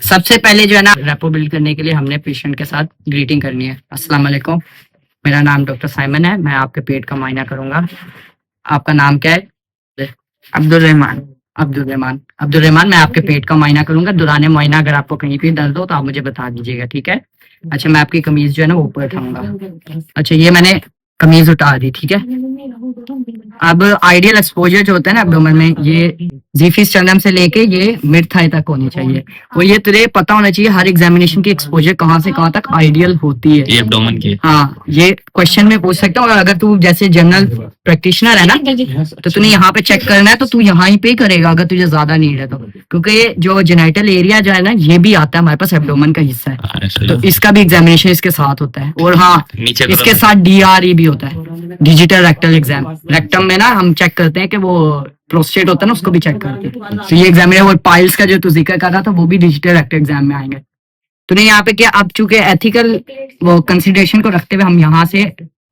सबसे पहले जो है ना रेपो बिल्ड करने के लिए हमने पेशेंट के साथ ग्रीटिंग करनी है। अस्सलाम वालेकुम, मेरा नाम डॉक्टर साइमन है, मैं आपके पेट का मायना करूंगा। आपका नाम क्या है? अब्दुल रहमान। अब्दुल रहमान, मैं आपके पेट का मायना करूंगा। दौरान मुआयना अगर आपको कहीं भी दर्द हो तो आप मुझे बता दीजिएगा, ठीक है? अच्छा, मैं आपकी कमीज जो है ना वो ऊपर उठाऊंगा। अच्छा, ये मैंने कमीज उतार दी, ठीक है? अब आइडियल एक्सपोजर जो होता है ना एब्डोमेन में, ये जीफी स्टर्नम से लेके ये मिड थाई तक होनी चाहिए। और ये तुझे पता होना चाहिए हर एग्जामिनेशन की एक्सपोजर कहाँ से कहाँ तक आइडियल होती है। ये एब्डोमेन की। हाँ, ये क्वेश्चन में पूछ सकता हूँ। और अगर तू जैसे जनरल प्रैक्टिशनर है ना, तो तूने यहाँ पे चेक करना है तो तू यहाँ ही पे करेगा अगर तुझे ज्यादा नीड है तो, क्योंकि जो जेनाइटल एरिया जो है ना ये भी आता है हमारे पास, एब्डोमेन का हिस्सा है, तो इसका भी एग्जामिनेशन इसके साथ होता है। और हाँ, इसके साथ DRE भी होता है, डिजिटल रेक्टल एग्जाम। रेक्टम में ना हम चेक करते हैं कि वो प्रोस्टेट होता है ना, उसको भी चेक करते हैं। तो ये एग्जामिनेशन और पाइल्स का जो तू जिक्र कर रहा था वो भी डिजिटल रेक्टल एग्जाम में आएंगे। तूने यहाँ पे क्या, अब चूंकि एथिकल वो कंसिडरेशन को रखते हुए हम यहाँ से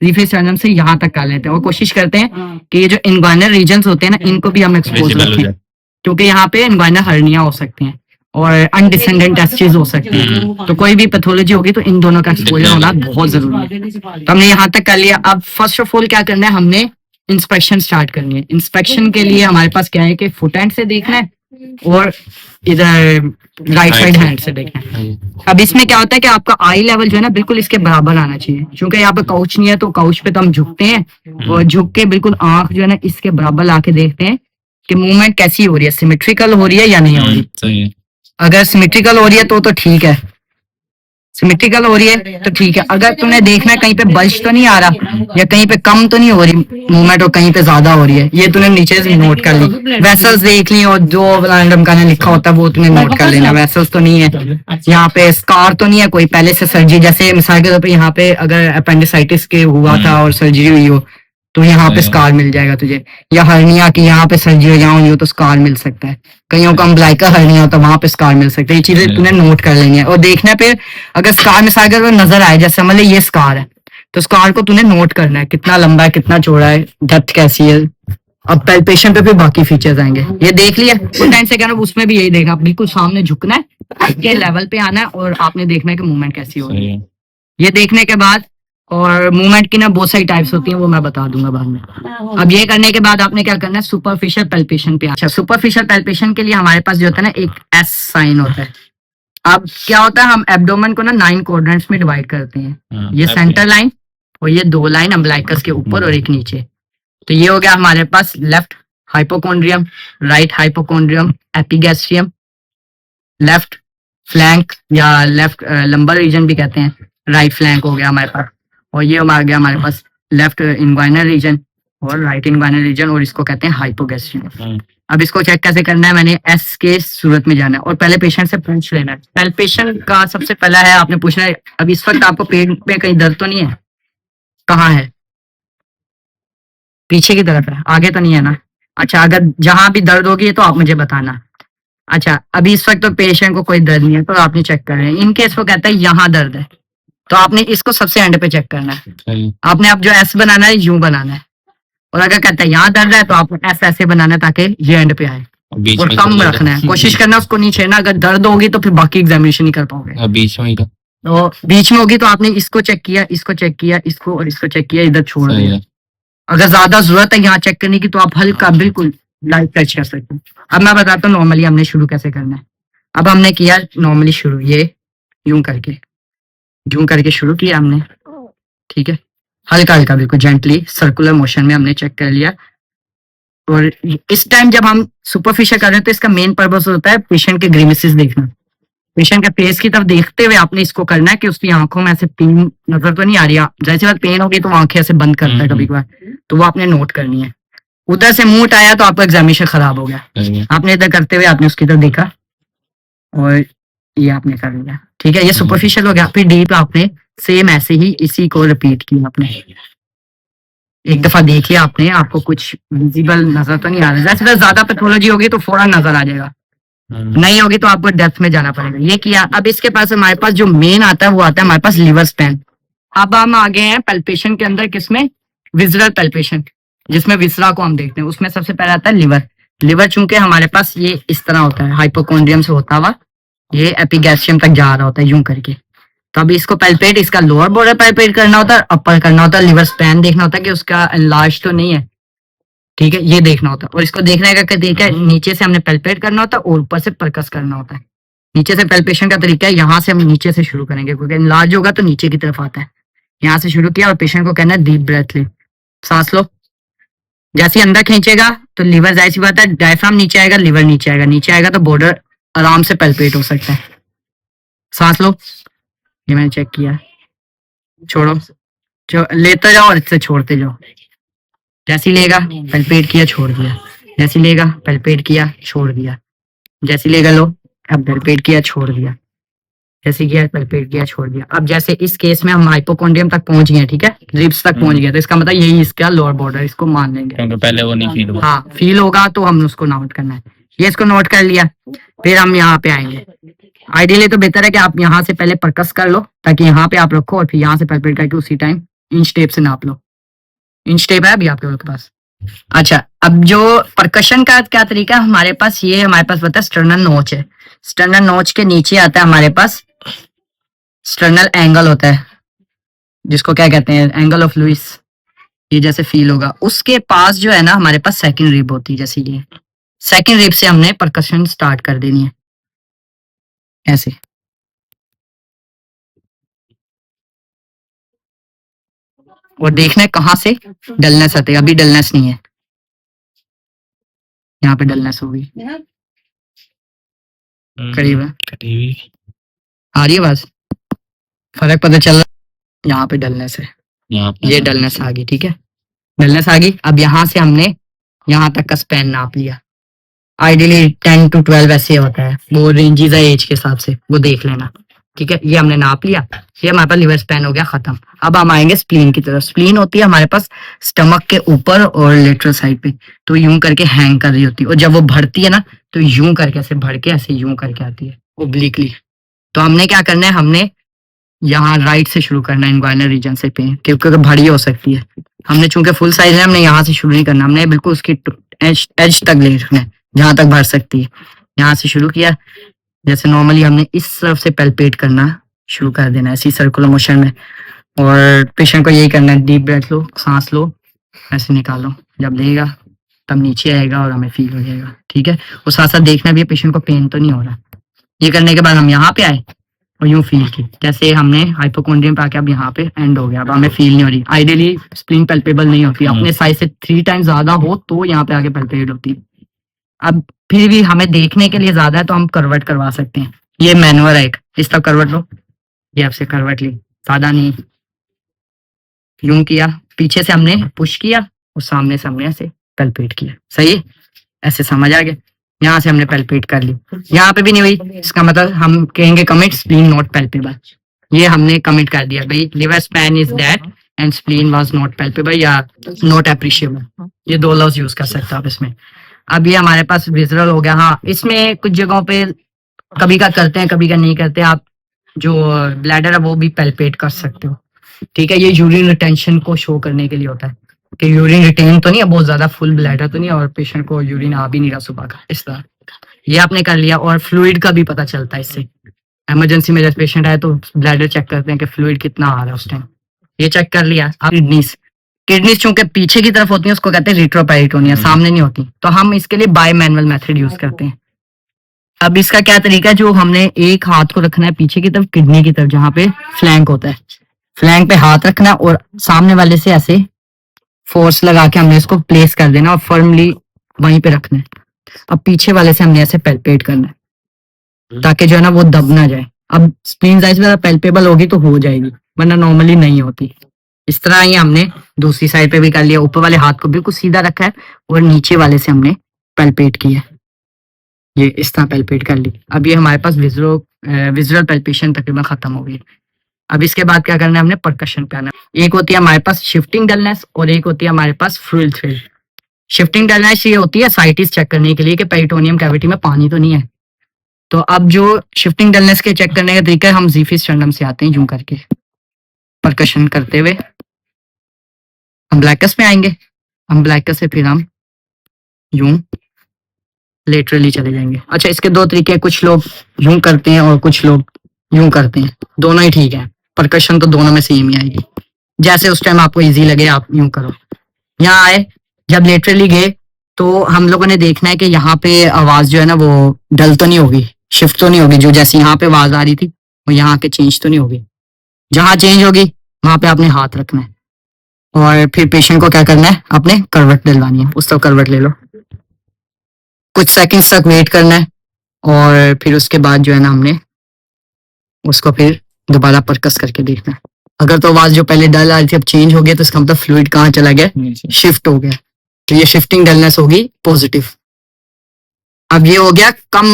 रीफेस स्टर्नम से यहाँ तक कर लेते हैं और कोशिश करते हैं कि ये जो इनग्वाइनल रीजन्स होते हैं ना इनको भी हम एक्सपोज रखें, क्योंकि यहाँ पे इनग्वाइनल हर्निया हो सकती हैं और अनडिसेंडेंट टेस्टिस हो सकती है। तो कोई भी पैथोलॉजी होगी तो इन दोनों का एक्सपोजर होना बहुत जरूरी है। तो हमने यहाँ तक कर लिया। अब फर्स्ट ऑफ ऑल क्या करना है, हमने इंस्पेक्शन स्टार्ट करनी है। इंस्पेक्शन के लिए हमारे पास क्या है कि फुट एंड से देखना है और इधर राइट साइड हैंड से देखना है। अब इसमें क्या होता है कि आपका आई लेवल जो है ना बिल्कुल इसके बराबर आना चाहिए। क्योंकि यहाँ पे काउच नहीं है तो काउच पे तो हम झुकते हैं और झुक के बिल्कुल आंख जो है ना इसके बराबर लाके देखते हैं कि मूवमेंट कैसी हो रही है, सिमेट्रिकल हो रही है या नहीं हो रही। अगर सिमेट्रिकल हो रही है तो ठीक है, सिमेट्रिकल हो रही है तो ठीक है। अगर तुमने देखना है कहीं पे बल्ज तो नहीं आ रहा या कहीं पे कम तो नहीं हो रही मूवमेंट और कहीं पे ज्यादा हो रही है, ये तूने नीचे से नोट कर ली। वेसल्स देख ली और जो रैंडम का लिखा होता है वो तूने नोट कर लेना। वेसल्स तो नहीं है, यहाँ पे स्कार तो नहीं है कोई पहले से सर्जरी, जैसे मिसाल के तौर पे यहाँ पे अगर अपेंडिसाइटिस के हुआ था और सर्जरी हुई हो तो यहाँ पे स्कार मिल जाएगा तुझे, या हर्निया की यहाँ पे सर्जरी यहाँ हुई हो तो स्कार मिल सकता है। कईयों का अम्बलाइका हर्निया हो तो वहां पे स्कार मिल सकता है। ये चीजें तूने नोट कर लेनी है और देखना पे अगर स्कार मिसाल के नजर आए, जैसे मतलब ये स्कार है तो स्कार को तूने नोट करना है, कितना लंबा है, कितना चौड़ा है, डेप्थ कैसी है। अब पैल्पेशन पे भी बाकी फीचर्स आएंगे। ये देख लिया फुट एंड से, उसमें भी यही देखना, बिल्कुल सामने झुकना है, के लेवल पे आना है और आपने देखना है कि मूवमेंट कैसी हो रही है। ये देखने के बाद, और मूवमेंट की ना बहुत सारी टाइप्स होती हैं वो मैं बता दूंगा बाद में। अब ये करने के बाद आपने क्या करना है, सुपरफिशियल पैल्पेशन पे। अच्छा, सुपरफिशियल पैल्पेशन के लिए हमारे पास जो होता है ना एक S साइन होता है। अब क्या होता है, हम एब्डोमेन को ना 9 क्वाड्रेंट्स में डिवाइड करते हैं। ये सेंटर लाइन और ये 2 लाइन अम्बलाइकस के ऊपर और एक नीचे। तो ये हो गया हमारे पास left hypochondrium, right hypochondrium, epigastrium, left flank या लेफ्ट लंबर रीजन भी कहते हैं, राइट फ्लैंक हो गया हमारे पास। और ये आ गया हमारे पास लेफ्ट इनग्वाइनल रीजन और राइट इनग्वाइनल रीजन, और इसको कहते हैं हाइपोगैस्ट्रियम। अब इसको चेक कैसे करना है, मैंने S के सूरत में जाना है और पहले पेशेंट से पूछ लेना है। पैल्पेशन का सबसे पहला है आपने पूछना है, अब इस वक्त आपको पेट में कहीं दर्द तो नहीं है? कहाँ है? पीछे की तरफ है, आगे तो नहीं है ना? अच्छा, अगर जहां भी दर्द होगी तो आप मुझे बताना। अच्छा, अभी इस वक्त तो पेशेंट को कोई दर्द नहीं है तो आपने चेक कर रहे हैं। इनकेस वो कहता है यहाँ दर्द है तो आपने इसको सबसे एंड पे चेक करना है। आपने अब जो S बनाना है यूं बनाना है, और अगर कहता है यहाँ दर्द है तो आपको S ऐसे बनाना है ताकि ये एंड पे आए, और कम रखना है, कोशिश करना उसको नहीं छेड़ना। अगर दर्द होगी तो फिर बाकी एग्जामिनेशन नहीं कर पाओगे। बीच में तो बीच में होगी तो आपने इसको चेक किया, इसको चेक किया, इसको और इसको चेक किया, इधर छोड़ दिया। अगर ज्यादा जरूरत है यहाँ चेक करने की तो आप हल्का बिल्कुल लाइट टच कर सकते हैं। अब मैं बताता हूँ नॉर्मली हमने शुरू कैसे करना है। अब हमने किया नॉर्मली शुरू, ये यूं करके शुरू किया हमने, ठीक है? हल्का हल्का बिल्कुल जेंटली सर्कुलर मोशन में हमने चेक कर लिया। और इस टाइम जब हम सुपरफिशियल कर रहे हैं तो इसका मेन पर्पस होता है पेशेंट के ग्रीमेसेस देखना। पेशेंट के फेस की तरफ देखते हुए आपने इसको करना है कि उसकी आंखों में ऐसे पेन नजर तो नहीं आ रही है। जैसे बात पेन होगी तो आंखें ऐसे बंद करता है कभी कभार, तो वो आपने नोट करनी है। उधर से मुंह उठाया तो आपका एग्जामिनेशन खराब हो गया। आपने इधर करते हुए आपने उसकी तरफ देखा और ये आपने कर लिया, ठीक है? ये सुपरफिशियल हो गया। फिर डीप आपने सेम ऐसे ही इसी को रिपीट किया। आपने एक दफा देखिए, आपको कुछ विजिबल नजर तो नहीं आ रहा। जैसे ज्यादा पैथोलॉजी होगी तो फौरन नजर आ जाएगा, नहीं होगी तो आपको डेप्थ में जाना पड़ेगा। ये किया। अब इसके पास हमारे पास जो मेन आता है वो आता है हमारे पास लिवर स्पैन। अब हम आ गए हैं पैल्पेशन के अंदर, किसमें? विजरल पैल्पेशन, जिसमें विसरा को हम देखते हैं। उसमें सबसे पहले आता है लिवर। लिवर चूंकि हमारे पास ये इस तरह होता है, हाइपोकॉन्ड्रियम से होता हुआ ये एपिगैस्ट्रियम तक जा रहा होता है यूं करके। तो अभी इसको पैल्पेट, इसका लोअर बॉर्डर पैल्पेट करना होता है, अपर करना होता है, लिवर स्पैन देखना होता है कि उसका एनलार्ज तो नहीं है, ठीक है, ये देखना होता है। और इसको देखने का तरीका है, नीचे से हमने पैल्पेट करना होता है और ऊपर से परकस करना होता है। नीचे से पैल्पेशन का तरीका है, यहाँ से हम नीचे से शुरू करेंगे क्योंकि एनलार्ज होगा तो नीचे की तरफ आता है। यहाँ से शुरू किया और पेशेंट को कहना है डीप ब्रेथ ले, सांस लो। जैसे ही अंदर खींचेगा तो लिवर, जाहिर सी बात है, डायफ्राम नीचे आएगा, लिवर नीचे आएगा, नीचे आएगा तो बॉर्डर आराम से पैल्पेट हो सकता है। सांस लो, ये मैंने चेक किया है। छोड़ो, लेते जाओ और इससे छोड़ते जाओ। जैसे ही लेगा पैल्पेट किया, छोड़ दिया, जैसे ही लेगा पैल्पेट किया, छोड़ दिया, जैसे ही लेगा लो, अब पैल्पेट किया, छोड़ दिया, जैसे किया पैल्पेट किया, छोड़ दिया। अब जैसे इस केस में हम हाइपोकॉन्ड्रियम तक पहुंच गए, ठीक है, रिब्स तक पहुंच गए, तो इसका मतलब यही इसका लोअर बॉर्डर, इसको मान लेंगे क्योंकि पहले वो नहीं फील हुआ। हाँ, फील होगा तो हम उसको नोट करना है। ये इसको नोट कर लिया, फिर हम यहाँ पे आएंगे। आइडियली तो बेहतर है कि आप यहाँ से पहले परकस कर लो ताकि यहाँ पे आप रखो और फिर यहाँ से पैल्पेट करके उसी टाइम इंच टेप से नाप लो। इंच टेप है अभी आपके पास? अच्छा, अब जो परकशन का क्या तरीका है हमारे पास, ये हमारे पास पता है स्टर्नल नोच है। स्टर्नल नोच के नीचे आता है हमारे पास स्टर्नल एंगल होता है, जिसको क्या कहते हैं, एंगल ऑफ लुइस। ये जैसे फील होगा, उसके पास जो है ना हमारे पास सेकंड रिब होती है। जैसे ये सेकंड रिब से हमने परकशन स्टार्ट कर देनी है ऐसे। और देखना है कहाँ से डलनेस आते है। अभी डलनेस नहीं है, यहाँ पे डलनेस होगी, करीब है, आ रही है आवाज, फर्क पता चल रहा है। यहाँ पे डलनेस है, ये डलनेस आ गई, ठीक है, डलनेस आ गई। अब यहाँ से हमने यहाँ तक का स्पैन नाप लिया। आइडियली 10 to 12 ऐसे होता है, वो रेंजेस है एज के हिसाब से, वो देख लेना, ठीक है। ये हमने नाप लिया, ये हमारे पास लिवर स्पैन हो गया खत्म। अब हम आएंगे स्प्लीन की तरफ। स्प्लीन होती है हमारे पास स्टमक के ऊपर और लेटरल साइड पे, तो यूं करके हैंग कर रही होती है, और जब वो बढ़ती है ना तो यूं करके ऐसे बढ़ के ऐसे यूं करके आती है ओब्लिकली। तो हमने क्या करना है, हमने यहाँ राइट से शुरू करना है, इनग्वाइनल रीजन से पे, क्योंकि बड़ी हो सकती है। हमने चूंकि फुल साइज है, हमने यहाँ से शुरू नहीं करना, हमने बिल्कुल उसकी एज तक ले रखना है जहां तक भर सकती है। यहाँ से शुरू किया, जैसे नॉर्मली हमने इस तरफ से पैल्पेट करना शुरू कर देना है, इसी सर्कुलर मोशन में। और पेशेंट को यही करना है, डीप ब्रेथ लो, सांस लो, ऐसे निकालो, जब लेगा तब नीचे आएगा और हमें फील हो जाएगा, ठीक है। और साथ साथ देखना भी है पेशेंट को पेन तो नहीं हो रहा। ये करने के बाद हम यहाँ पे आए और यूं फील की, जैसे हमने हाइपोकॉन्ड्रियम पे आके अब यहाँ पे एंड हो गया, अब हमें फील नहीं हो रही। आइडियली स्प्लीन पैल्पेबल नहीं होती, अपने साइज से 3 टाइम्स ज्यादा हो तो यहाँ पे आके पैल्पेट होती है। अब फिर भी हमें देखने के लिए ज्यादा है तो हम करवट करवा सकते हैं। ये मैनुअल है एक, इस तरफ करवट लो, ये आपसे करवट ली, ज्यादा नहीं, यूं किया, पीछे से हमने पुश किया और सामने से हमने ऐसे पैल्पेट किया, सही है, ऐसे समझ आ गया। यहाँ से हमने पैल्पेट कर ली, यहाँ पे भी नहीं हुई, इसका मतलब हम कहेंगे कमिट स्प्लीन नॉट पैल्पेबल। ये हमने कमिट कर दिया भाई, liver span is that and spleen was not palpable या नॉट एप्रिशिएबल, ये 2 लफ्ज यूज कर सकते हो आप इसमें। अब ये हमारे पास विजुअल हो गया। हाँ, इसमें कुछ जगहों पे कभी का करते हैं, कभी का नहीं करते। आप जो ब्लैडर है वो भी पैल्पेट कर सकते हो, ठीक है। ये यूरिन रिटेंशन को शो करने के लिए होता है कि यूरिन रिटेन तो नहीं है, बहुत ज्यादा फुल ब्लैडर तो नहीं है और पेशेंट को यूरिन आ भी नहीं रहा सुबह का, इस तरह। ये आपने कर लिया। और फ्लूइड का भी पता चलता है इससे, इमरजेंसी में जब पेशेंट आए तो ब्लैडर चेक करते हैं कि फ्लूइड कितना आ रहा है उस टाइम, ये चेक कर लिया। अब किडनीज चूंकि पीछे की तरफ होती है, उसको कहते हैं रिट्रोपेरिटोनिया, सामने नहीं होती, तो हम इसके लिए बाय मैनुअल मेथड यूज करते हैं। अब इसका क्या तरीका है, जो हमने एक हाथ को रखना है पीछे की तरफ, किडनी की तरफ, जहां पे फ्लैंक होता है, फ्लैंक पे हाथ रखना और सामने वाले से ऐसे फोर्स लगा के हमने इसको प्लेस कर देना और फर्मली वहीं पे रखना है। अब पीछे वाले से हमने ऐसे पैल्पेट करना है ताकि जो है ना वो दब ना जाए। अब स्प्लीन साइज में पैल्पेबल होगी तो हो जाएगी, वरना नॉर्मली नहीं होती। इस तरह ही हमने दूसरी साइड पे भी कर लिया, ऊपर वाले हाथ को बिल्कुल सीधा रखा है और नीचे वाले से हमने पैल्पेट किया, ये इस तरह पैल्पेट कर ली। अब ये हमारे पास विजुअल पैल्पेशन तकरीबन खत्म हो गई। अब इसके बाद क्या करना है, हमने परकशन पे आना। एक होती है हमारे पास शिफ्टिंग डलनेस और एक होती है हमारे पास फ्लूइड थ्रिल। शिफ्टिंग डलनेस ये होती है साइटिस चेक करने के लिए कि पेरिटोनियम कैविटी में पानी तो नहीं है। तो अब जो शिफ्टिंग डलनेस के चेक करने का तरीका है, हम जीफी स्टर्नम से आते हैं, यूं करके परकशन करते हुए हम ब्लैकस में आएंगे। हम ब्लैकस से फिर हम यूं लेटरली चले जाएंगे। अच्छा, इसके दो तरीके हैं, कुछ लोग यूं करते हैं और कुछ लोग यूं करते हैं, दोनों ही ठीक है। परकशन तो दोनों में सेम ही आएगी, जैसे उस टाइम आपको इजी लगे आप यूं करो। यहाँ आए, जब लेटरली गए तो हम लोगों ने देखना है कि यहाँ पे आवाज जो है ना वो डल तो नहीं होगी, शिफ्ट तो नहीं होगी, जो जैसे यहाँ पे आवाज आ रही थी वो यहाँ के चेंज तो नहीं होगी। जहां चेंज होगी वहां पे आपने हाथ रखना है और फिर पेशेंट को क्या करना है, आपने करवट दिलवानी है। उस तरफ करवट ले लो, कुछ सेकंड्स तक वेट करना है और फिर उसके बाद जो है ना हमने उसको फिर दोबारा परकस करके देखना है। अगर तो आवाज जो पहले डल आ रही थी अब चेंज हो गया तो इसका मतलब फ्लूइड कहाँ चला गया, शिफ्ट हो गया। तो ये शिफ्टिंग डलनेस होगी पॉजिटिव। अब ये हो गया कम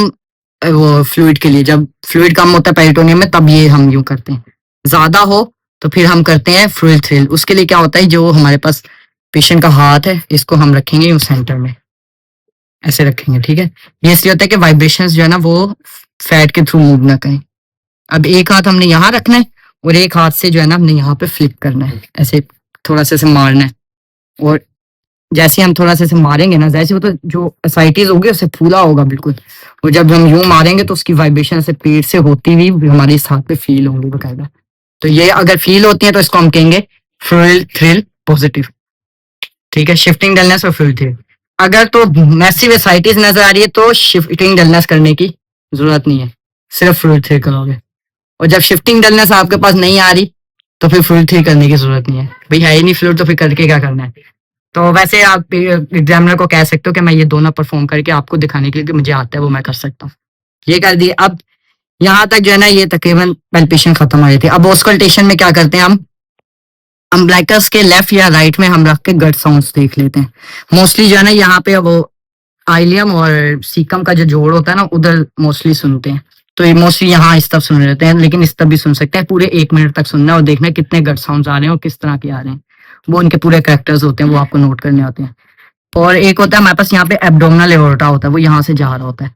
वो फ्लूइड के लिए, जब फ्लूइड कम होता है पेरिटोनियम में तब ये हम यूं करते हैं। ज्यादा हो तो फिर हम करते हैं फ्लूइड थ्रिल। उसके लिए क्या होता है, जो हमारे पास पेशेंट का हाथ है इसको हम रखेंगे यूं सेंटर में, ऐसे रखेंगे, ठीक है। ये इसलिए होता है कि वाइब्रेशंस जो है ना वो फैट के थ्रू मूव ना करें। अब एक हाथ हमने यहाँ रखना है और एक हाथ से जो है ना हमने यहाँ पे फ्लिप करना है, ऐसे थोड़ा सा ऐसे मारना है। और जैसे हम थोड़ा सा ऐसे मारेंगे ना, जैसे वो तो जो एसाइटिस होगी उससे फूला होगा बिल्कुल, और जब हम यूं मारेंगे तो उसकी वाइब्रेशन ऐसे पेट से होती हुई हमारे इस हाथ पे फील होंगी बकायदा। तो ये अगर फील होती है तो इसको हम कहेंगे फ्लूइड थ्रिल पॉजिटिव, ठीक है। शिफ्टिंग डलनेस और फ्लूइड थ्रिल। अगर तो मैसिव एसाइटिस नजर आ रही है तो शिफ्टिंग डलनेस करने की जरूरत नहीं है, सिर्फ फ्लूइड थ्रिल करोगे। और जब शिफ्टिंग डलनेस आपके पास नहीं आ रही तो फिर फ्लूइड थ्रिल करने की जरूरत नहीं है, भाई है ही नहीं फ्लूइड तो फिर करके क्या करना है। तो वैसे आप एग्जामिनर को कह सकते हो कि मैं ये दोनों परफॉर्म करके आपको दिखाने के लिए कि मुझे आता है वो मैं कर सकता हूँ, ये कर दिए। अब यहाँ तक जो है ना ये तकरीबन पैल्पेशन खत्म हो गई थी। अब ऑस्कल्टेशन में क्या करते हैं, हम अम्ब्लाइकस के लेफ्ट या राइट में हम रख के गट साउंड्स देख लेते हैं। मोस्टली जो है ना यहाँ पे वो आइलियम और सीकम का जो जोड़ होता है ना उधर मोस्टली सुनते हैं, तो ये मोस्टली यहाँ इस तरफ सुन लेते हैं, लेकिन इस तरफ भी सुन सकते हैं। पूरे 1 मिनट तक सुनना है और देखना है कितने गट साउंड्स आ रहे हैं और किस तरह के आ रहे हैं, वो उनके पूरे कैरेक्टर्स होते हैं, वो आपको नोट करने होते हैं। और एक होता है हमारे पास यहाँ पे एब्डोमिनल एओर्टा होता है, वो यहाँ से जा रहा होता है,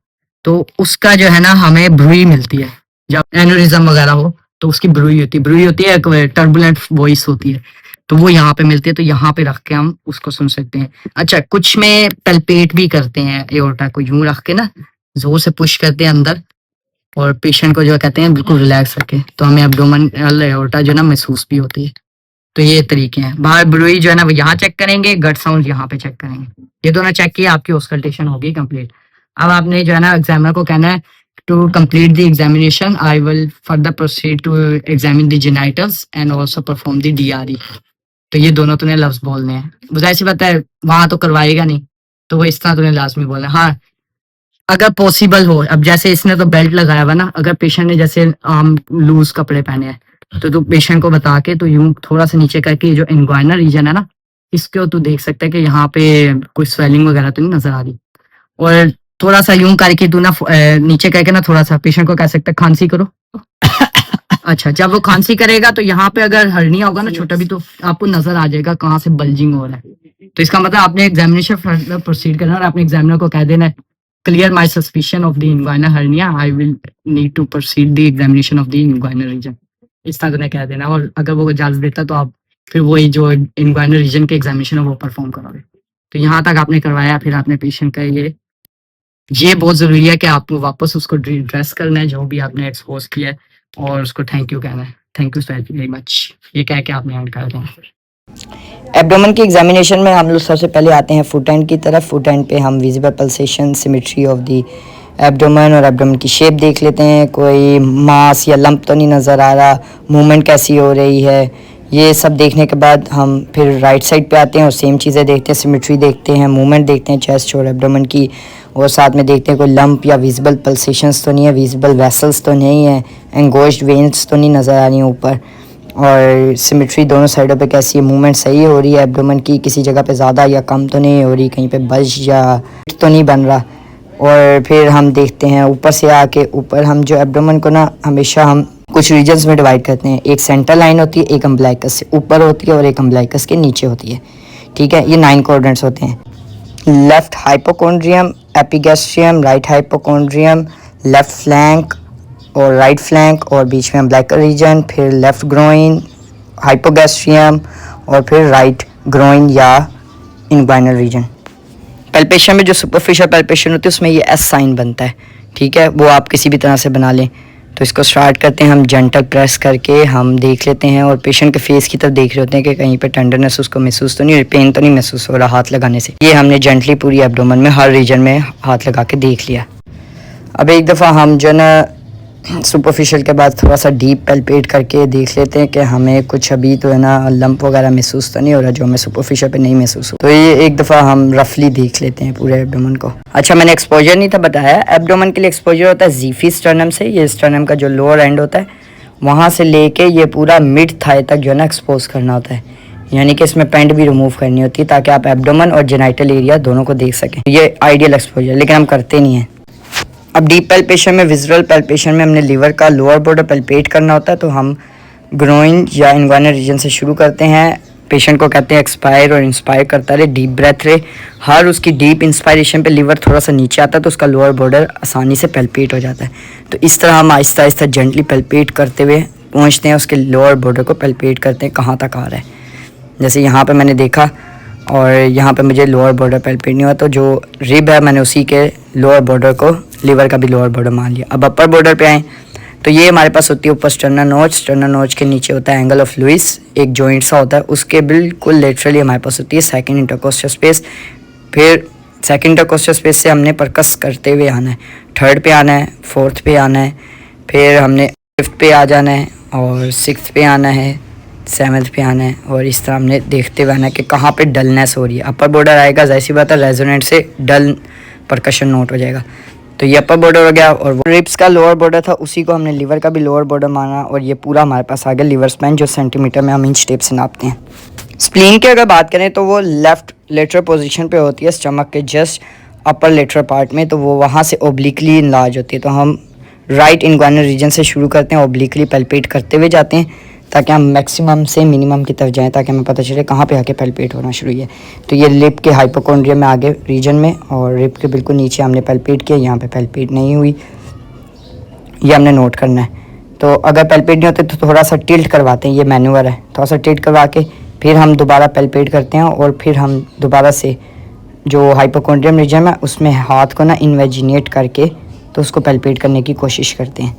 तो उसका जो है ना हमें ब्रूई मिलती है। जब एनोरिज्म वगैरह हो तो उसकी ब्रूई होती है एक टर्बुलेंट वॉइस होती है, तो वो यहाँ पे मिलती है, तो यहाँ पे रख के हम उसको सुन सकते हैं। अच्छा, कुछ में पल्पेट भी करते हैं एओर्टा को, यूं रख के ना जोर से पुश करते हैं अंदर और पेशेंट को जो कहते हैं बिल्कुल रिलैक्स रखे, तो हमें एब्डोमिनल एओर्टा जो है ना महसूस भी होती है। तो ये तरीके हैं। बाहर ब्रूई जो है ना वो यहाँ चेक करेंगे, गट साउंड यहाँ पे चेक करेंगे। ये दोनों चेक किए, आपकी ऑस्कल्टेशन होगी कंप्लीट। अब आपने जो है ना एग्जामिनर को कहना है to complete the examination I will further proceed to examine the genitals and also perform the DRE. तो ये दोनों तूने लफ्ज बोलने हैं। मुझे ऐसी बात है वहां तो करवाएगा नहीं, तो वो इस तरह तूने लाजमी बोलना। हाँ, अगर पॉसिबल हो, अब जैसे इसने तो बेल्ट लगाया हुआ ना, अगर पेशेंट ने जैसे आम लूज कपड़े पहने हैं तो तू पेशेंट को बता के तो यूं थोड़ा सा नीचे करके जो इंग्वाइनल रीजन है ना इसको तू देख सकता है कि यहाँ पे कोई स्वेलिंग वगैरह तो नहीं नजर आ रही, और थोड़ा सा यूं करके तू ना नीचे करके ना थोड़ा सा पेशेंट को कह सकता है खांसी करो। अच्छा, जब वो खांसी करेगा तो यहाँ पे अगर हर्निया होगा ना छोटा भी तो आपको नजर आ जाएगा कहाँ से बल्जिंग हो रहा है। तो इसका मतलब आपने एग्जामिनेशन प्रोसीड करना और अपने एग्जामिनर को कह देना है clear my suspicion of the inguinal hernia, I will need to proceed the examination of the inguinal region. इस तरह तुमने कह देना, और अगर वो इजाजत देता तो आप फिर वही जो इंग्वाइनल रीजन के एग्जामिनेशन है वो परफॉर्म करोगे। तो यहाँ तक आपने करवाया, फिर आपने पेशेंट का ये बहुत जरूरी है कि आपको वापस उसको ड्रेस करना है जो भी आपने एक्सपोज किया है, और उसको थैंक यू कहना है, थैंक यू वेरी मच, ये कह के आपने एंड कर देना। एब्डोमेन की एग्जामिनेशन में हम लोग सबसे पहले आते हैं फुट एंड की तरफ। फुट एंड पे हम visible pulsation, symmetry of the abdomen और एब्डोमेन की शेप देख लेते हैं, कोई मास या लंप तो नहीं नज़र आ रहा, मूवमेंट कैसी हो रही है, ये सब देखने के बाद हम फिर राइट साइड पे आते हैं और सेम चीज़ें देखते हैं, सिमेट्री देखते हैं, मूवमेंट देखते हैं चेस्ट और एब्डोमेन की, और साथ में देखते हैं कोई लंप या विजिबल पल्सेशंस तो नहीं है, विजिबल वेसल्स तो नहीं है, एंगोज्ड वेन्स तो नहीं नज़र आ रही हैं ऊपर, और सिमेट्री दोनों साइडों पे कैसी है, मूवमेंट सही हो रही है एब्डोमेन की, किसी जगह पे ज़्यादा या कम तो नहीं हो रही, कहीं पे बल्ज या तो नहीं बन रहा। और फिर हम देखते हैं ऊपर से आके, ऊपर हम जो एब्डोमेन को ना हमेशा हम कुछ रीजन्स में डिवाइड करते हैं, एक सेंटर लाइन होती है, एक अम्ब्लाइकस से ऊपर होती है और एक अम्ब्लाइकस के नीचे होती है, ठीक है। ये 9 कोऑर्डिनेट्स होते हैं, left hypochondrium, epigastrium, right hypochondrium, left flank और राइट फ्लैंक, और बीच में अम्ब्लाइकल रीजन, फिर लेफ्ट ग्रोइन, हाइपोगैस्ट्रियम, और फिर राइट ग्रोइन या इनग्वाइनल रीजन। पैल्पेशन में जो सुपरफिशियल पैल्पेशन होती है उसमें ये एस साइन बनता है, ठीक है, वो आप किसी भी तरह से बना लें। तो इसको स्टार्ट करते हैं हम जेंटल प्रेस करके, हम देख लेते हैं और पेशेंट के फेस की तरफ देख रहे होते हैं कि कहीं पे टेंडरनेस उसको महसूस तो नहीं, पेन तो नहीं महसूस हो रहा हाथ लगाने से। ये हमने जेंटली पूरी एब्डोमेन में हर रीजन में हाथ लगा के देख लिया। अब एक दफ़ा हम जो ना सुपरफिशियल के बाद थोड़ा सा डीप पैल्पेट करके देख लेते हैं कि हमें कुछ अभी तो है ना लंप वगैरह महसूस तो नहीं हो रहा जो हमें सुपरफिशियल पे नहीं महसूस हो। तो ये एक दफ़ा हम रफली देख लेते हैं पूरे एब्डोमेन को। अच्छा, मैंने एक्सपोजर नहीं था बताया, एब्डोमेन के लिए एक्सपोजर होता है ज़ीफी स्टर्नम से, ये स्टर्नम का जो लोअर एंड होता है वहाँ से लेके ये पूरा मिड थाई तक जो है ना एक्सपोज करना होता है, यानी कि इसमें पैंट भी रिमूव करनी होती है ताकि आप एब्डोमेन और जेनाइटल एरिया दोनों को देख सकें। ये आइडियल एक्सपोजर, लेकिन हम करते नहीं हैं। अब डीप पैल्पेशन में, विजुअल पैल्पेशन में हमने लीवर का लोअर बॉर्डर पैल्पेट करना होता है, तो हम ग्रोइन या इन्वाइनल रीजन से शुरू करते हैं। पेशेंट को कहते हैं एक्सपायर और इंस्पायर करता रहे, डीप ब्रेथ रहे। हर उसकी डीप इंस्पायरेशन पे लीवर थोड़ा सा नीचे आता है तो उसका लोअर बॉर्डर आसानी से पैल्पेट हो जाता है। तो इस तरह हम आहिस्ता आहिस्ता जेंटली पैल्पेट करते हुए पहुँचते हैं उसके लोअर बॉर्डर को पैल्पेट करते हैं कहाँ तक आ रहा है। जैसे यहाँ पे मैंने देखा और यहाँ पे मुझे लोअर बॉर्डर पैल्पेट नहीं हुआ, तो जो रिब है मैंने उसी के लोअर बॉर्डर को लीवर का भी लोअर बॉर्डर मान लिया। अब अपर बॉर्डर पे आए तो ये हमारे पास होती है ऊपर स्टर्नल नोच के नीचे होता है एंगल ऑफ लुइस, एक जॉइंट सा होता है, उसके बिल्कुल लेटरली हमारे पास होती है सेकंड इंटरकोस्टल स्पेस। फिर सेकंड इंटरकोस्टल स्पेस से हमने परकस करते हुए आना है, थर्ड पे आना है, फोर्थ पे आना है, फिर हमने फिफ्थ पे आ जाना है और सिक्स्थ पे आना है, सेवन्थ पे आना है, और इस तरह हमने देखते हुए आना है कि कहाँ पे डलनेस हो रही है। अपर बॉर्डर आएगा, जाहिर सी बात है रेजोनेंट से डल परकशन नोट हो जाएगा। तो ये अपर बॉर्डर हो गया, और रिब्स का लोअर बॉर्डर था उसी को हमने लीवर का भी लोअर बॉर्डर माना, और ये पूरा हमारे पास आ गया लीवर स्पैन जो सेंटीमीटर में हम इंच टेप से नापते हैं। स्प्लीन की अगर बात करें तो वो लेफ्ट लेटरल पोजीशन पे होती है स्टमक के जस्ट अपर लेटरल पार्ट में, तो वो वहाँ से ओब्लिकली इनलार्ज होती है। तो हम राइट इंग्वाइनल रीजन से शुरू करते हैं, ओब्लिकली पैल्पेट करते हुए जाते हैं ताकि हम मैक्सिमम से मिनिमम की तरफ जाएं, ताकि हमें पता चले कहाँ पे आके पैल्पेट होना शुरू है। तो ये लिप के हाइपोकोंड्रियम में आगे रीजन में, और रिप के बिल्कुल नीचे हमने पैल्पेट किया, यहाँ पे पैल्पेट नहीं हुई, ये हमने नोट करना है। तो अगर पैल्पेट नहीं होते तो थोड़ा सा टिल्ट करवाते हैं, ये मैन्यूअर है, थोड़ा सा टिल्ट करवा के फिर हम दोबारा पैल्पेट करते हैं, और फिर हम दोबारा से जो हाइपोकोंड्रियम रीजन है उसमें हाथ को ना इन्वेजिनेट करके तो उसको पैल्पेट करने की कोशिश करते हैं,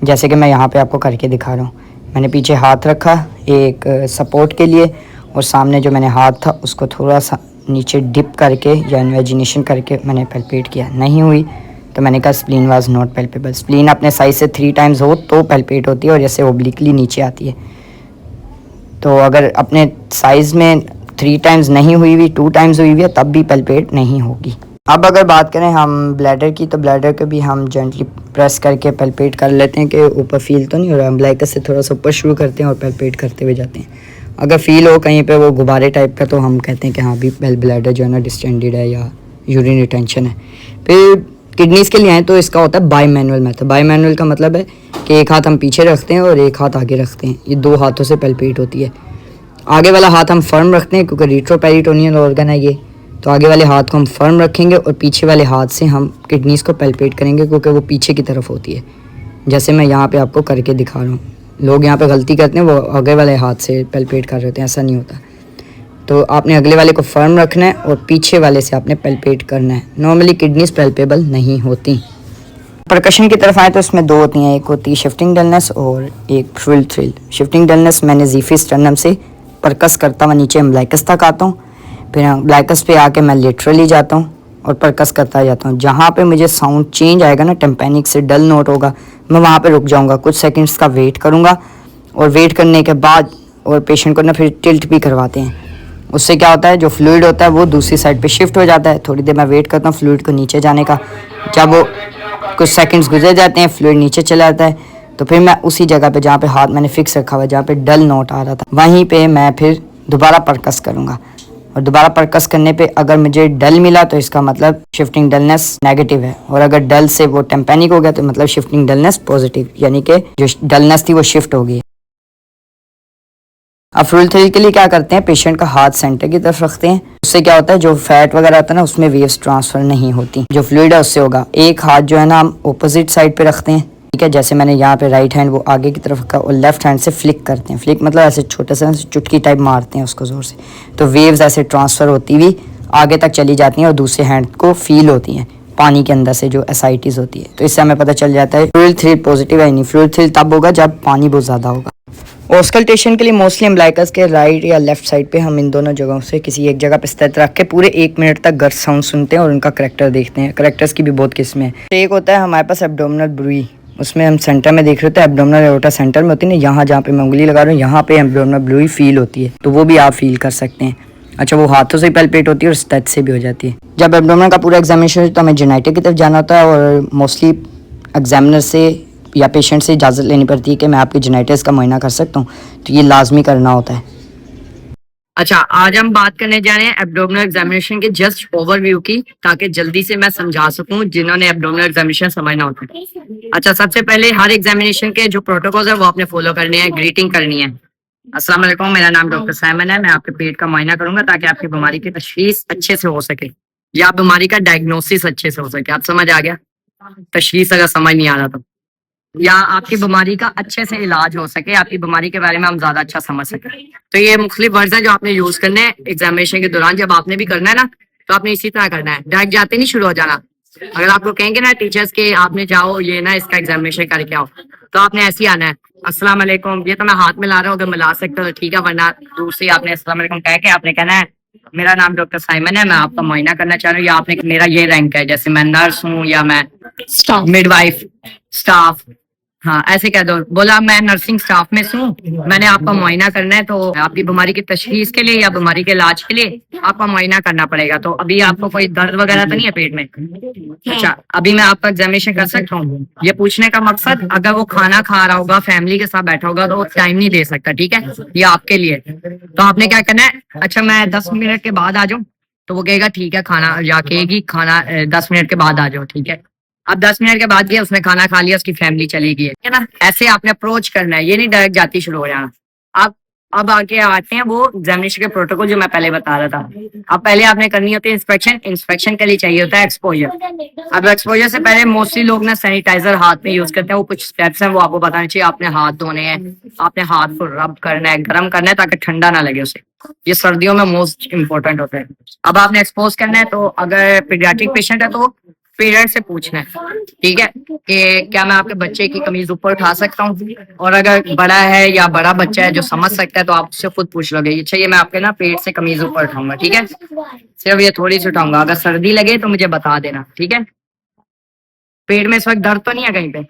जैसे कि मैं यहाँ पे आपको करके दिखा रहा हूँ। मैंने पीछे हाथ रखा एक सपोर्ट के लिए, और सामने जो मैंने हाथ था उसको थोड़ा सा नीचे डिप करके या इन्वेजिनेशन करके मैंने पैल्पेट किया, नहीं हुई तो मैंने कहा spleen was not palpable. Spleen अपने साइज से 3 टाइम्स हो तो पैल्पेट होती है, और जैसे ओब्लिकली नीचे आती है। तो अगर अपने साइज़ में 3 टाइम्स नहीं हुई हुई, 2 टाइम्स हुई हुई है, तब भी पैल्पेट नहीं होगी। अब अगर बात करें हम ब्लैडर की, तो ब्लैडर को भी हम जेंटली प्रेस करके पैल्पेट कर लेते हैं कि ऊपर फील तो नहीं हो रहा। अम्बिलिकस से थोड़ा सा ऊपर शुरू करते हैं और पैल्पेट करते हुए जाते हैं। अगर फील हो कहीं पे वो गुब्बारे टाइप का, तो हम कहते हैं कि हाँ भी ब्लैडर जो है ना डिस्टेंडेड है या यूरिन रिटेंशन है। फिर किडनीज़ के लिए आए तो इसका होता है by manual method. By manual का मतलब है कि एक हाथ हम पीछे रखते हैं और एक हाथ आगे रखते हैं, ये 2 हाथों से पैल्पेट होती है। आगे वाला हाथ हम फर्म रखते हैं क्योंकि रिट्रोपेरिटोनियल ऑर्गन है ये, तो आगे वाले हाथ को हम फर्म रखेंगे और पीछे वाले हाथ से हम किडनीज़ को पैल्पेट करेंगे क्योंकि वो पीछे की तरफ होती है, जैसे मैं यहाँ पे आपको करके दिखा रहा हूँ। लोग यहाँ पे गलती करते हैं, वो आगे वाले हाथ से पैल्पेट कर रहे होते हैं, ऐसा नहीं होता। तो आपने अगले वाले को फर्म रखना है और पीछे वाले से आपने पैल्पेट करना है। नॉर्मली किडनीज़ पैल्पेबल नहीं होती। परकशन की तरफ आए तो इसमें 2 होती हैं, एक होती है शिफ्टिंग डलनेस और एक फ्रिल थ्रिल। शिफ्टिंग डलनेस मैंने ज़ीफी स्टर्नम से परकस करता हुआ नीचे अम्बिलिकस तक आता हूँ, फिर अम्बिलिकस पे आके मैं लेटरली जाता हूँ और परकस करता जाता हूँ। जहाँ पे मुझे साउंड चेंज आएगा ना, टेम्पेनिक से डल नोट होगा, मैं वहाँ पे रुक जाऊँगा, कुछ सेकंड्स का वेट करूँगा, और वेट करने के बाद और पेशेंट को ना फिर टिल्ट भी करवाते हैं। उससे क्या होता है, जो फ्लूइड होता है वो दूसरी साइड पे शिफ्ट हो जाता है। थोड़ी देर मैं वेट करता हूँ फ्लूइड को नीचे जाने का, जब वो कुछ सेकंड्स गुजर जाते हैं फ्लूइड नीचे चला जाता है, तो फिर मैं उसी जगह पे जहाँ पे हाथ मैंने फिक्स रखा हुआ, जहाँ पे डल नोट आ रहा था, वहीं पे मैं फिर दोबारा परकस करूँगा। और दोबारा परकस करने पे अगर मुझे डल मिला तो इसका मतलब शिफ्टिंग डलनेस नेगेटिव है, और अगर डल से वो टेम्पेनिक हो गया तो मतलब शिफ्टिंग डलनेस पॉजिटिव, यानी कि जो डलनेस थी वो शिफ्ट हो गई। अब फ्रिल थ्रिल के लिए क्या करते हैं, पेशेंट का हाथ सेंटर की तरफ रखते हैं। उससे क्या होता है, जो फैट वगैरह आता है ना उसमें वेव्स ट्रांसफर नहीं होती, जो फ्लूइड है उससे होगा। एक हाथ जो है ना हम ऑपोजिट साइड पे रखते हैं, ठीक है, जैसे मैंने यहाँ पे राइट हैंड वो आगे की तरफ रखा, और लेफ्ट हैंड से फ्लिक करते हैं। फ्लिक मतलब ऐसे छोटे से चुटकी टाइप मारते हैं उसको ज़ोर से, तो वेव्स ऐसे ट्रांसफ़र होती हुई आगे तक चली जाती हैं और दूसरे हैंड को फील होती हैं पानी के अंदर से जो एसाइटिस होती है। तो इससे हमें पता चल जाता है फ्लूइड थ्रिल पॉजिटिव है नहीं। फ्लूइड थ्रिल तब होगा जब पानी बहुत ज़्यादा होगा। ऑस्कल्टेशन के लिए मोस्टली अम्बिलिकस के राइट या लेफ्ट साइड पे हम इन दोनों जगहों से किसी एक जगह पे स्थित रख के पूरे 1 मिनट तक गर्ल साउंड सुनते हैं और उनका करेक्टर देखते हैं। करेक्टर्स की भी बहुत किस्में हैं। एक होता है हमारे पास एब्डोमिनल ब्रूई, उसमें हम सेंटर में देख रहे होते हैं एब्डोमिनल एओर्टा सेंटर में होती है ना, यहाँ जहाँ पे मैं उंगली लगा रहा हूँ यहाँ पे एब्डोमिनल ब्रूई फील होती है, तो वो भी आप फील कर सकते हैं। अच्छा, वो हाथों से पैल्पेट होती है और स्टेच से भी हो जाती है। जब एब्डोमिनल का पूरा एग्जामिनेशन तो हमें जेनेटिक की तरफ जाना होता है और मोस्टली एग्जामिनर से या पेशेंट से इजाज़त लेनी पड़ती है कि मैं आपके जेनेटिक्स का मुआयना कर सकता हूँ, तो ये लाजमी करना होता है। अच्छा, आज हम बात करने जा रहे हैं एब्डोमिनल एग्जामिनेशन के जस्ट ओवरव्यू की, ताकि जल्दी से मैं समझा सकूं जिन्होंने एब्डोमिनल एग्जामिनेशन समझना होता है। अच्छा, सबसे पहले हर एग्जामिनेशन के जो प्रोटोकॉल है वो आपने फॉलो करने हैं। ग्रीटिंग करनी है। अस्सलाम वालेकुम, मेरा नाम डॉक्टर साइमन है। मैं आपके पेट का मुआयना करूंगा ताकि आपकी बीमारी की तशखीस अच्छे से हो सके या बीमारी का डायग्नोसिस अच्छे से हो सके। आप समझ आ गया? तशखीस अगर समझ नहीं आ रहा तो, या आपकी बीमारी का अच्छे से इलाज हो सके, आपकी बीमारी के बारे में हम ज्यादा अच्छा समझ सके। तो ये मुख्तलिफ वर्ड्स हैं जो आपने यूज करने हैं एग्जामिनेशन के दौरान। जब आपने भी करना है ना, तो आपने इसी तरह करना है, डायरेक्ट जाते नहीं शुरू हो जाना। अगर आपको कहेंगे ना टीचर्स के आपने जाओ ये ना इसका एग्जामिनेशन करके आओ, तो आपने ऐसे ही आना है। अस्सलाम वालेकुम, ये तो मैं हाथ में ला रहा हूँ, अगर मिला सकते हो तो ठीक है, वरना दूसरी आपने अस्सलाम वालेकुम कह के आपने कहना है मेरा नाम डॉक्टर साइमन है, मैं आपका मुआयना करना चाह रहा हूँ, या आपने मेरा ये रैंक है, जैसे मैं नर्स हूँ या मैं मिडवाइफ स्टाफ, हाँ ऐसे कह दो। बोला मैं नर्सिंग स्टाफ में हूँ, मैंने आपका मुआयना करना है, तो आपकी बीमारी की तशखीस के लिए या बीमारी के इलाज के लिए आपका मुआयना करना पड़ेगा। तो अभी आपको कोई दर्द वगैरह तो नहीं है पेट में? अच्छा, अभी मैं आपका एग्जामिनेशन कर सकता हूँ? ये पूछने का मकसद, अगर वो खाना खा रहा होगा, फैमिली के साथ बैठा होगा, तो वो टाइम नहीं दे सकता, ठीक है, ये आपके लिए। तो आपने क्या करना है, अच्छा मैं 10 मिनट के बाद आ जाऊँ, तो वो कहेगा ठीक है, खाना या कहेगी खाना 10 मिनट के बाद आ जाओ, ठीक है। अब 10 मिनट के बाद गया, उसने खाना खा लिया, उसकी फैमिली चली गई है ना। ऐसे आपने अप्रोच करना है, ये नहीं डायरेक्ट जाती शुरू हो जाना। अब आगे आते हैं वो एग्जामिनेशन के प्रोटोकॉल जो मैं पहले बता रहा था। अब पहले आपने करनी होती है इंस्पेक्शन। इंस्पेक्शन के लिए चाहिए होता है एक्सपोजर। अब एक्सपोजर से पहले मोस्टली लोग ना सैनिटाइजर हाथ में यूज करते हैं। वो कुछ स्टेप्स हैं वो आपको बताने चाहिए। आपने हाथ धोने हैं, आपने हाथ को रब करना है, गर्म करना है ताकि ठंडा ना लगे उसे। ये सर्दियों में मोस्ट इंपॉर्टेंट होता है। अब आपने एक्सपोज करना है, तो अगर पीडियाट्रिक पेशेंट है तो पेरेंट्स से पूछना है, ठीक है, कि क्या मैं आपके बच्चे की कमीज ऊपर उठा सकता हूँ। और अगर बड़ा है या बड़ा बच्चा है जो समझ सकता है, तो आप उससे खुद पूछ लोगे, अच्छा ये मैं आपके ना पेट से कमीज ऊपर उठाऊंगा, ठीक है, सिर्फ ये थोड़ी सी उठाऊंगा, अगर सर्दी लगे तो मुझे बता देना, ठीक है। पेट में इस वक्त दर्द तो नहीं है कहीं पे?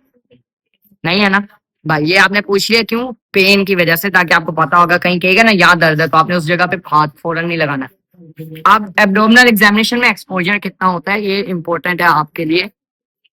नहीं है ना भाई, ये आपने पूछ लिया क्यों? पेन की वजह से, ताकि आपको पता होगा कहीं कहेगा ना यहाँ दर्द है, तो आपने उस जगह पे हाथ फौरन नहीं लगाना। अब एब्डोमिनल एग्जामिनेशन में एक्सपोजर कितना होता है ये इंपॉर्टेंट है आपके लिए,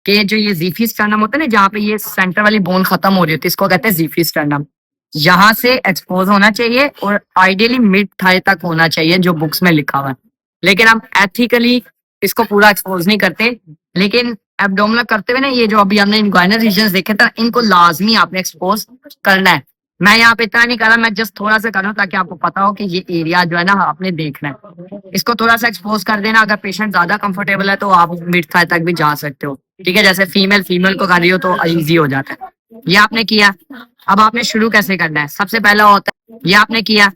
कि जो ये जीफी स्टर्नम होता है ना, जहाँ पे ये सेंटर वाली बोन खत्म हो रही होती है, इसको कहते हैं जीफी स्टर्नम। यहाँ से एक्सपोज होना चाहिए और आइडियली मिड थाई तक होना चाहिए, जो बुक्स में लिखा हुआ है। लेकिन हम एथिकली इसको पूरा एक्सपोज नहीं करते, लेकिन एब्डोमिनल करते हुए ना, ये जो अभी हमने इंग्वाइनल रीजन देखे थे, इनको लाजमी आपने एक्सपोज करना है। मैं यहाँ पे इतना नहीं कर रहा, मैं जस्ट थोड़ा सा कर रहा हूँ ताकि आपको पता हो कि ये एरिया जो है ना आपने देखना है। इसको थोड़ा सा एक्सपोज कर देना। अगर पेशेंट ज्यादा कंफर्टेबल है तो आप मिड थाई तक भी जा सकते हो, ठीक है। जैसे फीमेल को कर रही हो तो इजी हो जाता है। ये आपने किया। अब आपने शुरू कैसे करना है, सबसे पहला होता है ये आपने किया।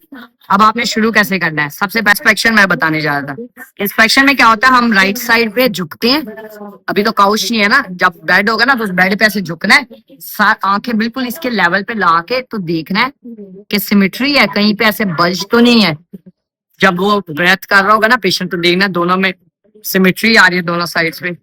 अब आपने शुरू कैसे करना है, सबसे पहले इंस्पेक्शन मैं बताने जा रहा था। इंस्पेक्शन में क्या होता है, हम राइट साइड पे झुकते हैं। अभी तो काउच नहीं है ना, जब बेड होगा ना तो उस बेड पे ऐसे झुकना है, आंखें बिल्कुल इसके लेवल पे ला के तो देखना है कि सिमेट्री है, कहीं पे ऐसे बल्ज तो नहीं है। जब वो ब्रेथ कर रहा होगा ना पेशेंट, तो देखना दोनों में सिमेट्री आ रही है, दोनों साइड्स पे।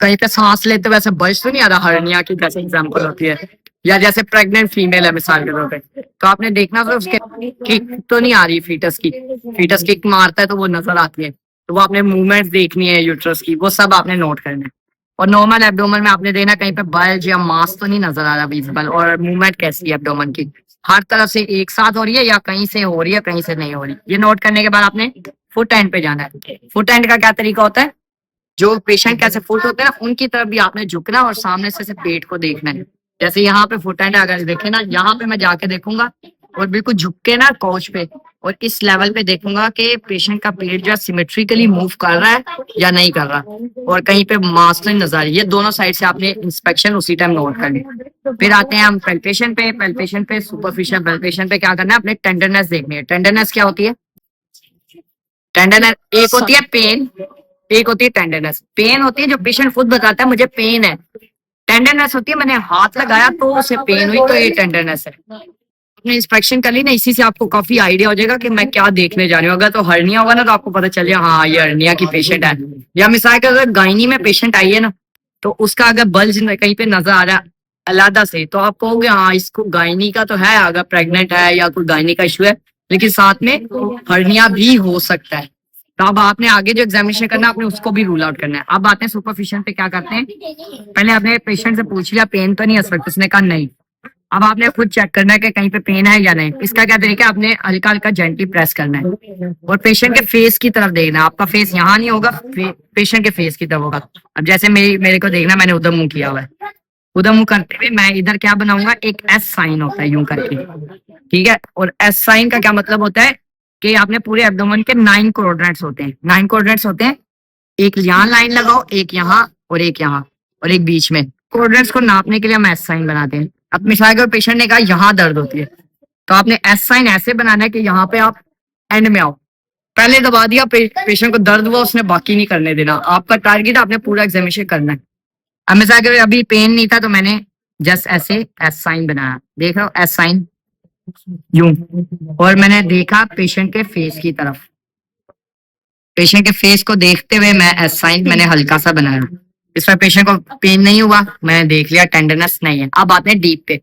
कहीं पे सांस लेते वैसे बल्ज तो नहीं आ रहा, हर्निया की जैसे एग्जाम्पल होती है, या जैसे प्रेग्नेंट फीमेल है मिसाल के तौर पे, तो आपने देखना तो उसके किक तो नहीं आ रही फीटस की। फीटस किक मारता है तो वो नजर आती है, तो वो आपने मूवमेंट देखनी है यूट्रस की, वो सब आपने नोट करना है। और नॉर्मल एब्डोमन में आपने देना कहीं पे बल्ज या मास तो नहीं नजर आ रहा विजिबल, और मूवमेंट कैसी है एब्डोमन की, हर तरफ से एक साथ हो रही है या कहीं से हो रही है कहीं से नहीं हो रही। ये नोट करने के बाद आपने फुट एंड पे जाना है। फुट एंड का क्या तरीका होता है, जो पेशेंट कैसे फुट होते हैं ना उनकी तरफ भी आपने झुकना और सामने से पेट को देखना है। जैसे यहाँ पे फुट एंड अगर देखे ना, यहाँ पे मैं जाके देखूंगा और बिल्कुल झुक के ना कोच पे और इस लेवल पे देखूंगा कि पेशेंट का पेट जो सिमेट्रिकली मूव कर रहा है या नहीं कर रहा, और कहीं पे मास नहीं नजर आ रही। ये दोनों साइड से आपने इंस्पेक्शन उसी टाइम नोट करनी। फिर आते हैं हम पेल्पेशन पे। पेल्पेशन पे सुपरफिशियल पेल्पेशन पे क्या करना है, अपने टेंडरनेस देखनी है। टेंडरनेस क्या होती है, टेंडरनेस एक होती है पेन, एक होती है टेंडरनेस। पेन होती है जो पेशेंट खुद बताता है मुझे पेन है। टेंडरनेस होती है मैंने हाथ लगाया तो उसे पेन हुई, तो ये टेंडरनेस है। आपने इंस्पेक्शन कर ली ना, इसी से आपको काफी आइडिया हो जाएगा कि मैं क्या देखने जा रही हूँ। अगर तो हर्निया होगा ना तो आपको पता चल जाएगा हाँ ये हर्निया की पेशेंट है। या मिसाल के अगर गायनी में पेशेंट आई है ना, तो उसका अगर बल्ज कहीं पे नजर आ रहा है अलहदा से, तो आप कहोगे हाँ इसको गायनी का तो है, अगर प्रेग्नेंट है या कोई गायनी का इशू है, लेकिन साथ में हर्निया भी हो सकता है। तो अब आपने आगे जो एग्जामिनेशन करना है आपने उसको भी रूल आउट करना है। अब आते हैं सुपरफिशियल पे। क्या करते हैं, पहले आपने पेशेंट से पूछ लिया पेन तो नहीं है सर, उसने कहा नहीं। अब आपने खुद चेक करना है कि कहीं पे पेन है या नहीं। इसका क्या तरीका है, आपने हल्का हल्का जेंटली प्रेस करना है और पेशेंट के फेस की तरफ देखना है। आपका फेस यहाँ नहीं होगा, पेशेंट के फेस की तरफ होगा। अब जैसे मेरे को देखना, मैंने उधर मुंह किया हुआ है, उधर मुंह करते हुए मैं इधर क्या बनाऊंगा, एक एस साइन होता है यूं करके, ठीक है। और एस साइन का क्या मतलब होता है कि आपने पूरे एब्डोमेन के 9 कोऑर्डिनेट्स होते हैं। 9 कोऑर्डिनेट्स होते हैं, एक यहाँ लाइन लगाओ, एक यहाँ और एक यहाँ और एक बीच में। कोऑर्डिनेट्स को नापने के लिए हम एस साइन बनाते हैं। अब मिसाल के पेशेंट ने कहा यहाँ दर्द होती है, तो आपने एस साइन ऐसे बनाना है कि यहाँ पे आप एंड में आओ। पहले दबा दिया, पेशेंट को दर्द हुआ, उसने बाकी नहीं करने देना। आपका टारगेट आपने पूरा एग्जामिनेशन करना है। अब मिसाल के अभी पेन नहीं था तो मैंने जस्ट ऐसे एस साइन बनाया, देख रहे हो एस साइन यूं, और मैंने देखा पेशेंट के फेस की तरफ। पेशेंट के फेस को देखते हुए मैं एस साइन मैंने हल्का सा बनाया। इस पर पेशेंट को पेन नहीं हुआ, मैंने देख लिया टेंडरनेस नहीं है। अब आते हैं डीप पे।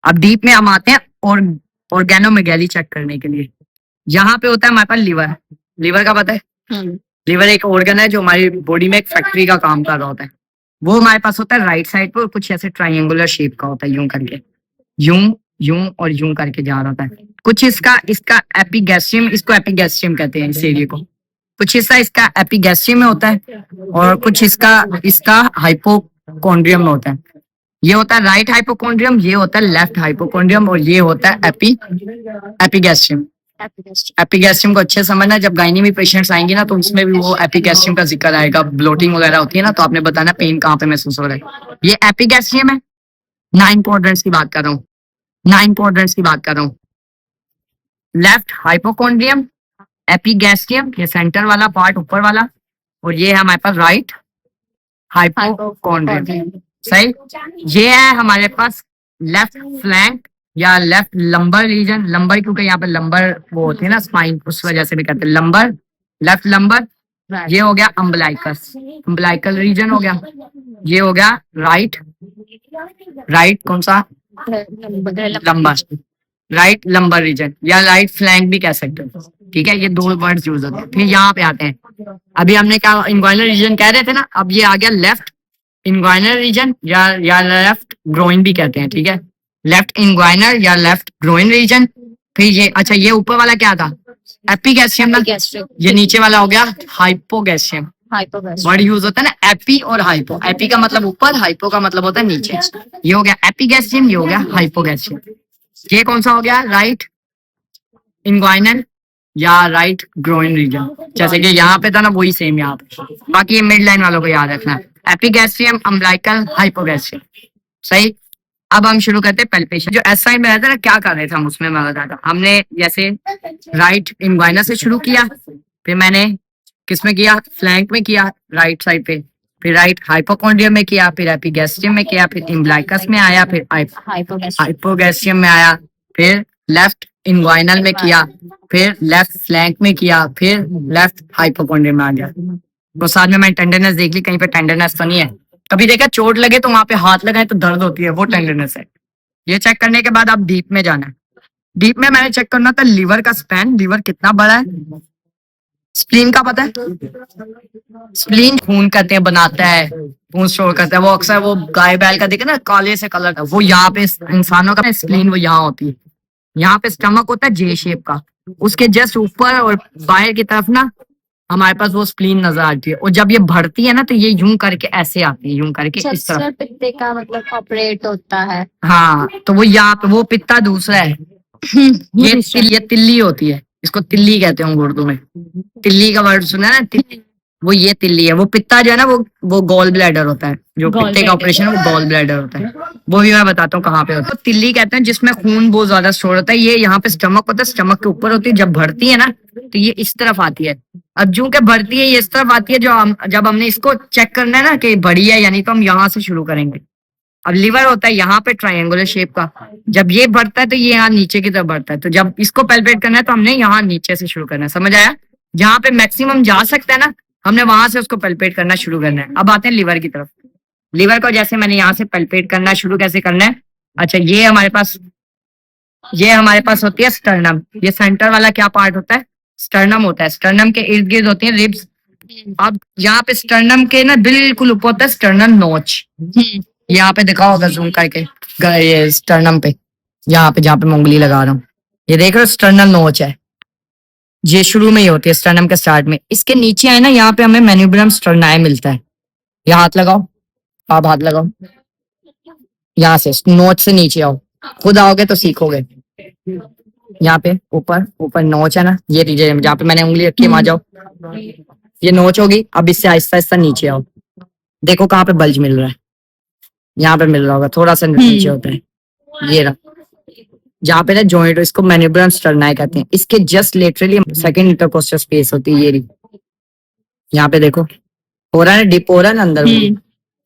अब डीप में हम आते हैं और ऑर्गेनोमेगैली चेक करने के लिए। यहाँ पे होता है हमारे पास लिवर। लिवर का पता है, लिवर एक ऑर्गन है जो हमारी बॉडी में एक फैक्ट्री का काम कर रहा होता है। वो हमारे पास होता है राइट साइड पर, कुछ ऐसे ट्राइंगुलर शेप का होता है, यूं करके, यूं यूं और यूं करके जा रहा होता है। कुछ इसका एपिगैस्ट्रियम, इसको एपिगैस्ट्रियम कहते हैं इस एरिया को। कुछ हिस्सा इसका एपिगैस्ट्रियम में होता है और कुछ इसका हाइपोकॉन्ड्रियम में होता है। ये होता है राइट हाइपोकॉन्ड्रियम, ये होता है लेफ्ट हाइपोकॉन्ड्रियम और ये होता है एपिगैस्ट्रियम। एपिगैस्ट्रियम को अच्छे समझना, जब गायनी में पेशेंट्स आएंगे ना तो उसमें भी वो एपिगैस्ट्रियम का जिक्र आएगा। ब्लोटिंग वगैरह होती है ना, तो आपने बताना पेन कहाँ पे महसूस हो रहा है। ये एपिगैस्ट्रियम है। 9 क्वाड्रेंट्स की बात कर रहा हूँ, 9 क्वाड्रेंट्स की बात कर रहा हूँ। लेफ्ट हाइपोकॉन्ड्रियम, एपिगैस्ट्रियम ये सेंटर वाला पार्ट ऊपर वाला, और ये है हमारे पास राइट हाइपोकॉन्ड्रियम। सही, ये है हमारे पास लेफ्ट फ्लैंक या लेफ्ट लंबर रीजन। लंबर क्योंकि यहाँ पे लंबर वो होती है ना स्पाइन, उस वजह से भी कहते हैं लंबर, लेफ्ट लंबर। ये हो गया अम्बलाइकस, अम्बलाइकल रीजन हो गया। ये हो गया राइट कौन सा, लंबर, राइट लंबर रीजन या राइट फ्लैंक भी कह सकते हो, ठीक है। ये 2 वर्ड्स यूज होते हैं। फिर यहाँ पे आते हैं, अभी हमने क्या इंग्वाइनल रीजन कह रहे थे ना, अब ये आ गया लेफ्ट इंग्वाइनल रीजन या लेफ्ट ग्रोइन भी कहते हैं, ठीक है। लेफ्ट इंग्वाइनल या लेफ्ट ग्रोइन रीजन। फिर ये अच्छा, ये ऊपर वाला क्या था, एपिगैस्ट्रियम ना, ये नीचे वाला हो गया हाइपोगैस्ट्रियम। वर्ड यूज होता है ना एपी और हाइपो। एपी का मतलब ऊपर, हाइपो का मतलब होता है नीचे। ये हो गया एपिगैस्ट्रियम, ये हो गया हाइपोगैस्ट्रियम। ये कौन सा हो गया, राइट इंग्वाइनल या राइट ग्रोइन रीजन। जैसे कि यहाँ पे था ना वही सेम यहाँ पे। बाकी ये मिड लाइन वालों को याद रखना है, एपिगैस्ट्रियम, अम्बलाइकल, हाइपोगैस्ट्रियम। सही। अब हम शुरू करते हैं पैल्पेशन। जो एस साइन में रहता है ना, क्या कर रहे थे हम उसमें, मैं बताता हूँ। हमने जैसे राइट इंग्वाइनल से शुरू किया, फिर मैंने किसमें किया, फ्लैंक में किया राइट साइड पे, फिर राइट हाइपोकॉन्ड्रियम में किया, फिर एपिगैस्ट्रियम में किया, फिर इम्ब्लाइकस में आया, फिर हाइपोगैस्ट्रियम में आया, फिर लेफ्ट इंग्वाइनल में किया, फिर लेफ्ट फ्लैंक में किया, फिर लेफ्ट हाइपोकॉन्ड्रियम में आ गया। तो साथ में मैंने टेंडरनेस देख ली, कहीं पे टेंडरनेस तो नहीं है। कभी देखा चोट लगे तो वहां पे हाथ लगाए तो दर्द होती है, वो टेंडरनेस है। ये चेक करने के बाद आप डीप में जाना है। डीप में मैंने चेक करना था लीवर का स्पैन, लीवर कितना बड़ा है। स्प्लीन का पता है, स्प्लीन खून कहते हैं, बनाता है, खून स्टोर करता है। वो अक्सर वो गाय बैल का देखे ना काले से कलर का, वो यहाँ पे इंसानों का स्प्लीन वो यहाँ होती है। यहाँ पे स्टमक होता है जे शेप का, उसके जस्ट ऊपर और बाहर की तरफ ना हमारे पास वो स्प्लीन नजर आती है। और जब ये बढ़ती है ना तो ये यूं करके ऐसे आती है, यूं करके इस तरफ। पित्ते का मतलब ऑपरेट होता है। हाँ, तो वो यहाँ पे वो पित्ता दूसरा है। ये तिल्ली होती है, इसको तिल्ली कहते हैं उर्दू में। तिल्ली का वर्ड सुना है ना, तिल्ली, वो ये तिल्ली है। वो पित्ता जो है ना वो गॉल ब्लैडर होता है, जो पित्ते का ऑपरेशन है वो गॉल ब्लैडर होता है। वो भी मैं बताता हूँ कहाँ पे होता है। तो तिल्ली कहते हैं जिसमें खून बहुत ज्यादा स्टोर होता है, ये यहाँ पे स्टमक होता है, स्टमक के ऊपर होती है। जब बढ़ती है ना तो ये इस तरफ आती है। अब जो के बढ़ती है ये इस तरफ आती है, जब हमने इसको चेक करना है ना कि बड़ी है यानी, तो हम यहाँ से शुरू करेंगे। अब लिवर होता है यहाँ पे ट्रायंगुलर शेप का, जब ये बढ़ता है तो ये यहाँ नीचे की तरफ बढ़ता है। तो जब इसको पैल्पेट करना है तो हमने यहाँ नीचे से शुरू करना है, समझ आया? जहाँ पे मैक्सिमम जा सकता है ना, हमने वहां से उसको पैल्पेट करना शुरू करना है। अब आते हैं लिवर की तरफ। लिवर को जैसे मैंने यहाँ से पैल्पेट करना शुरू कैसे करना है? अच्छा, ये हमारे पास होती है स्टर्नम। ये सेंटर वाला क्या पार्ट होता है? स्टर्नम होता है। स्टर्नम के इर्द गिर्द होती है रिब्स। अब यहाँ पे स्टर्नम के ना बिल्कुल ऊपर होता है स्टर्नम नोच। यहाँ पे दिखाओ अगर जूम करके, ये स्टर्नम पे, यहाँ पे जहाँ पे मैं उंगली लगा रहा हूँ, ये देख रहे हो स्टर्नल नोच है। ये शुरू में ही होती है स्टर्नम के स्टार्ट में। इसके नीचे है ना, यहाँ पे हमें मैन्यूब्रम स्टर्नाई मिलता है। यहाँ हाथ लगाओ, आप हाथ लगाओ, यहाँ से नोच से नीचे आओ, खुद आओगे तो सीखोगे। यहाँ पे ऊपर ऊपर नोच है ना, ये लीजिए जहाँ पे मैंने उंगली रखी है वहां जाओ, ये नोच होगी। अब इससे आहिस्ता आहिस्ता नीचे आओ, देखो कहाँ पे बल्ज मिल रहा है, यहाँ पे मिल रहा होगा, थोड़ा सा नीचे होता है ये रहा, जहाँ पे ना जॉइंट, इसको मैन्यूब्रम स्टर्नाई कहते हैं। इसके just laterally second intercostal space होती है, ये रही। यहाँ पे देखो हो रहा है, डिप हो रहा है ना अंदर में,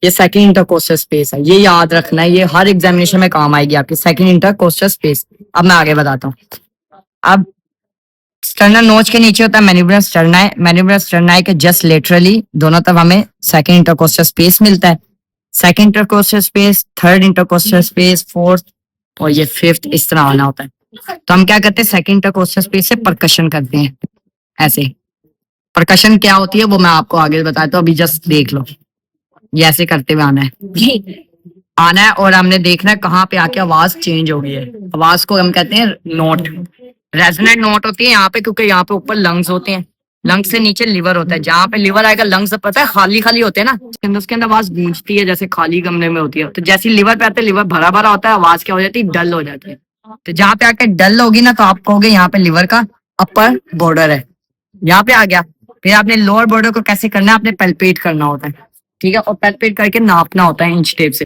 ये सेकंड इंटरकोस्टल स्पेस है। ये याद रखना है, ये हर एग्जामिनेशन में काम आएगी आपकी, सेकंड इंटरकोस्टल स्पेस। अब मैं आगे बताता हूँ। अब स्टर्नल नोच के नीचे होता है मैन्यूब्रम स्टर्नाई। मैन्यूब्रम स्टर्नाई के जस्ट लेटरली दोनों तरफ हमें सेकंड इंटरकोस्टल स्पेस मिलता है। Second intercostal space, third intercostal space, fourth और ये फिफ्थ, इस तरह आना होता है। तो हम क्या करते हैं, सेकंड इंटरकोस्टल स्पेस से परकशन करते हैं। ऐसे परकशन क्या होती है वो मैं आपको आगे बताता हूँ, अभी जस्ट देख लो। ये ऐसे करते हुए आना है और हमने देखना है कहाँ पे आके आवाज चेंज हो गई है। आवाज को हम कहते हैं नोट, रेजोनेंट नोट होती है यहाँ पे, क्योंकि यहाँ पे ऊपर लंग्स होते हैं, लंग्स से नीचे लिवर होता है। जहाँ पे लिवर आएगा, लंग्स पता है खाली खाली होते हैं ना, उसके अंदर आवाज गूंजती है जैसे खाली कमरे में होती है। तो जैसे लिवर पे आते हैं, लिवर भरा भरा होता है, आवाज क्या हो जाती है, डल हो जाती है। तो जहाँ पे आके डल होगी ना, तो आप कहोगे यहाँ पे लिवर का अपर बॉर्डर है, यहाँ पे आ गया। फिर आपने लोअर बॉर्डर को कैसे करना है, आपने पैल्पेट करना होता है, ठीक है, और पैल्पेट करके नापना होता है इंच टेप से।